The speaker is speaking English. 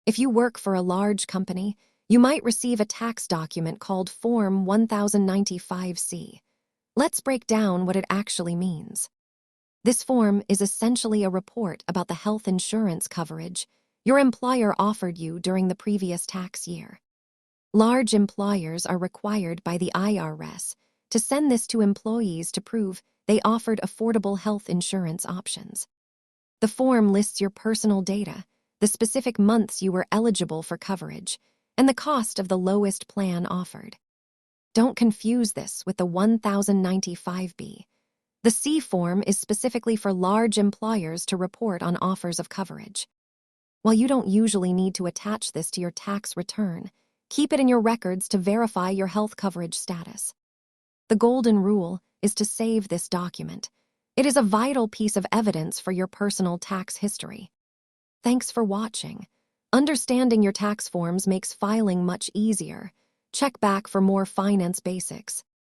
If you work for a large company, you might receive a tax document called Form 1095-C. Let's break down what it actually means. This form is essentially a report about the health insurance coverage your employer offered you during the previous tax year. Large employers are required by the IRS to send this to employees to prove they offered affordable health insurance options. The form lists your personal data, the specific months you were eligible for coverage, and the cost of the lowest plan offered. Don't confuse this with the 1095-B. The C form is specifically for large employers to report on offers of coverage. While you don't usually need to attach this to your tax return, keep it in your records to verify your health coverage status. The golden rule is to save this document. It is a vital piece of evidence for your personal tax history. Thanks for watching. Understanding your tax forms makes filing much easier. Check back for more finance basics.